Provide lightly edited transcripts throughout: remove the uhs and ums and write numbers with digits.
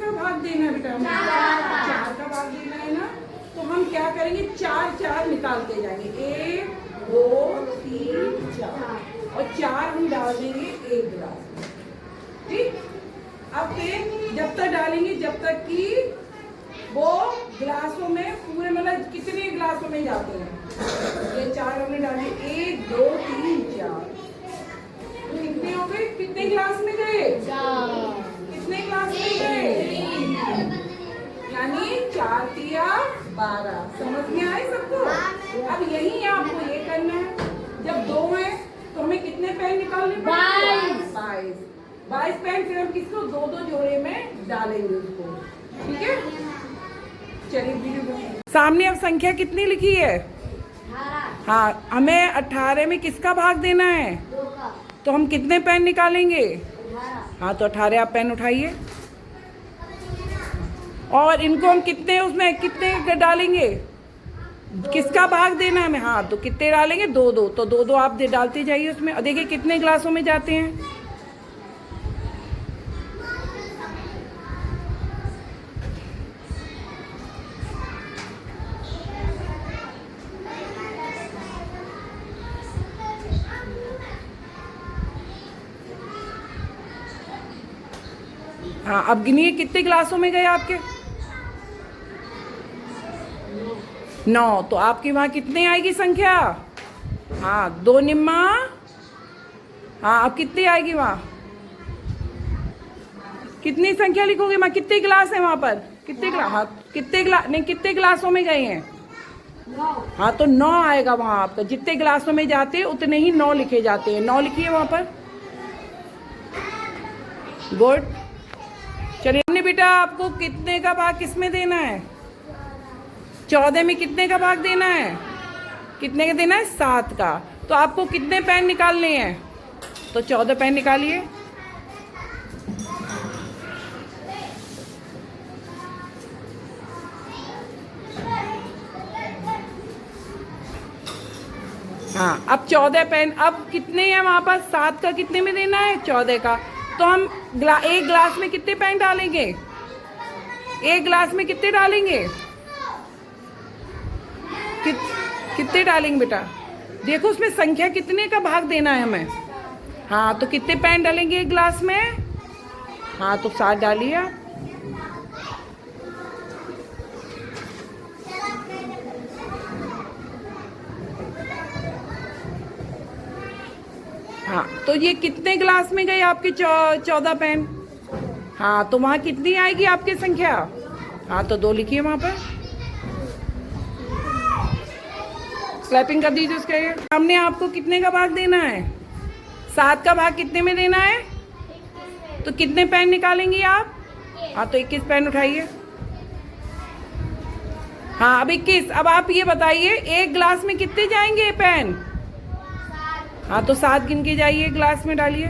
किसका भाग देना है बेटा? चार का भाग देना है ना। तो हम क्या करेंगे, चार चार निकालते जाएंगे, 1 2 3 4 और 4 हम डाल देंगे एक गिलास में। ठीक, अब फिर जब तक डालेंगे जब तक कि वो गिलासों में पूरे, मतलब कितने गिलासों में जाते हैं। ये 4 हमने डाले, 1 2 3 4, कितने हो गए? कितने गिलास में गए? 4। कितने गिलास में गए? 3। यानी 4 तिया 12। समझ में आए सबको? अब यही आपको ये करना है। जब 2 है तो हमें कितने पेन निकालने पड़ेंगे? 22 पेन। फिर हम किसको 2-2 जोड़े में डालेंगे उसको। ठीक है, चलिए सामने अब संख्या कितनी लिखी है? 18। हाँ, हमें 18 में किसका भाग देना है? 2 का। तो हम कितने पेन निकालेंगे? 18। हाँ, तो 18 आप पेन उठाइए और इनको हम कितने, उसमें कितने डालेंगे? किसका भाग देना है हमें? हाँ, तो कितने डालेंगे? 2-2। तो 2-2 आप डालते जाइए उसमें और देखिए कितने गिलासों में जाते हैं। हाँ, अब गिनिए कितने गिलासों में गए आपके? 9। तो आपके वहाँ कितने आएगी संख्या? हाँ, 2 निम्मा। हाँ, अब कितनी आएगी वहाँ? कितनी संख्या लिखोगे वहाँ? कितने गिलास है वहाँ पर? कितने गिलास? हाँ, कितने गिलास नहीं, कितने गिलासों में गए हैं? 9। हाँ, तो 9 आएगा वहाँ आपका। जितने गिलासों में जाते हैं उतने ही 9 लिखे जाते हैं। 9 लिखिए वहाँ पर। गुड। चलिए, हमने बेटा आपको कितने का भाग किसमें देना है? 14 में कितने का भाग देना है? कितने का देना है? 7 का। तो आपको कितने पेन निकालने हैं? तो 14 पेन निकालिए। हाँ, अब 14 पेन। अब कितने हैं वहाँ पर? 7 का कितने में देना है? 14 का। तो हम एक गिलास में कितने पेन डालेंगे? एक गिलास में कितने डालेंगे? कितने डालेंगे बेटा? देखो उसमें संख्या कितने का भाग देना है हमें। हाँ, तो कितने पेन डालेंगे एक गिलास में? हाँ, तो 7 डालिए आप। हाँ, तो ये कितने गिलास में गए आपके 14 पेन? हाँ, तो वहाँ कितनी आएगी आपकी संख्या? हाँ, तो 2 लिखिए वहाँ पर। क्लैपिंग कर दीजिए उसके। हमने आपको कितने का भाग देना है? 7 का भाग कितने में देना है? तो कितने पेन निकालेंगी आप? हाँ, तो 21 पेन उठाइए। हाँ, अब 21। अब आप ये बताइए एक गिलास में कितने जाएंगे पेन? हाँ, तो 7 गिन के जाइए, गिलास में डालिए।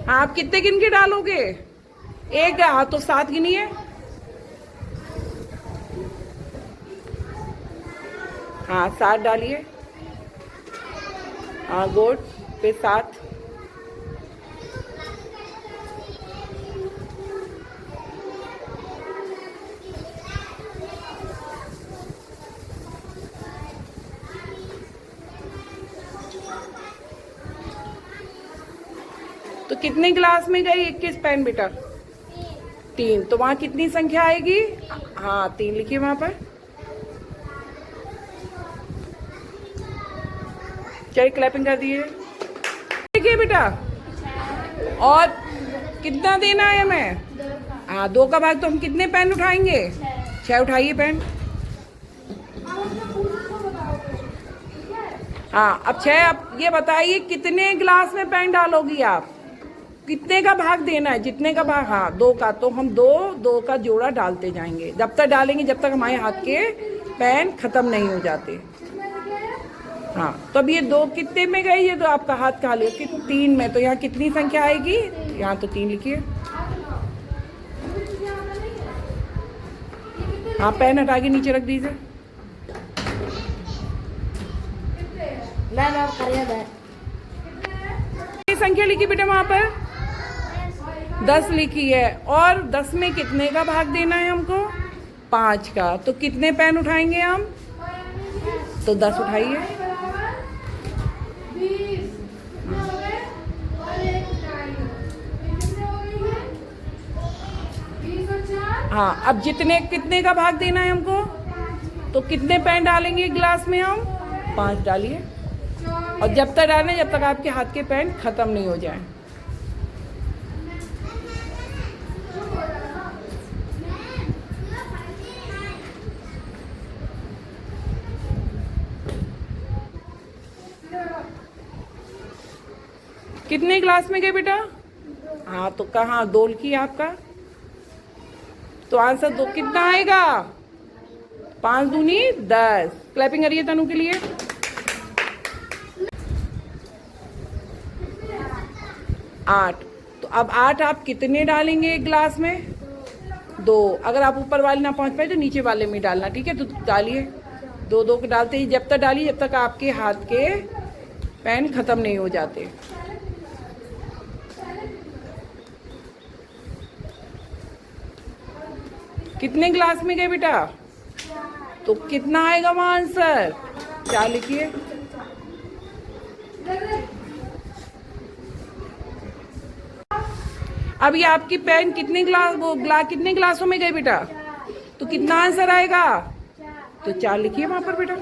हाँ, आप कितने गिन के डालोगे? एक। हाँ, तो 7 गिनिए। हाँ, 7 डालिए। हाँ, गुड। फिर 7। तो कितने गिलास में गई 21 पेन बेटा? 3। तो वहाँ कितनी संख्या आएगी? हाँ, 3 लिखिए वहाँ पर। चलिए, क्लैपिंग कर दिए। देखिए बेटा, और कितना देना है हमें? हाँ, 2 का भाग। तो हम कितने पेन उठाएंगे? 6 उठाइए पेन। हाँ, अब 6। अब ये बताइए कितने गिलास में पेन डालोगी आप? कितने का भाग देना है? जितने का भाग। हाँ, 2 का। तो हम 2 का जोड़ा डालते जाएंगे, जब तक डालेंगे जब तक हमारे हाथ के पेन खत्म नहीं हो जाते। हाँ, तो अब ये 2 कितने में गई? ये तो आपका हाथ खाली है कि 3 में, तो यहाँ कितनी संख्या आएगी? यहाँ तो 3 लिखिए। हाँ, पेन हटा के नीचे रख दीजिए। कितनी संख्या लिखी बेटा वहाँ पर? 10 लिखी है। और 10 में कितने का भाग देना है हमको? 5 का। तो कितने पेन उठाएंगे हम? तो 10 उठाइए। हाँ, अब जितने कितने का भाग देना है हमको? तो कितने पेन डालेंगे गिलास में हम? 5 डालिए। और जब तक डालें जब तक आपके हाथ के पेन खत्म नहीं हो जाए। कितने गिलास में गए बेटा? हाँ, तो कहाँ 2 लिखिए आपका। तो आंसर 2 कितना आएगा? 5 दूनी 10। क्लैपिंग करिए तनु के लिए। 8। तो अब 8 आप कितने डालेंगे एक गिलास में? 2। अगर आप ऊपर वाले ना पहुंच पाए तो नीचे वाले में डालना, ठीक है? तो डालिए। 2 के डालते ही जब तक डालिए जब तक आपके हाथ के पेन खत्म नहीं हो जाते। कितने गिलास में गए बेटा? तो कितना आएगा वहां आंसर? 4 लिखिए। अब ये आपकी पेन कितने कितने गिलासों में गए बेटा? तो कितना आंसर आएगा? तो 4 लिखिए वहां पर बेटा।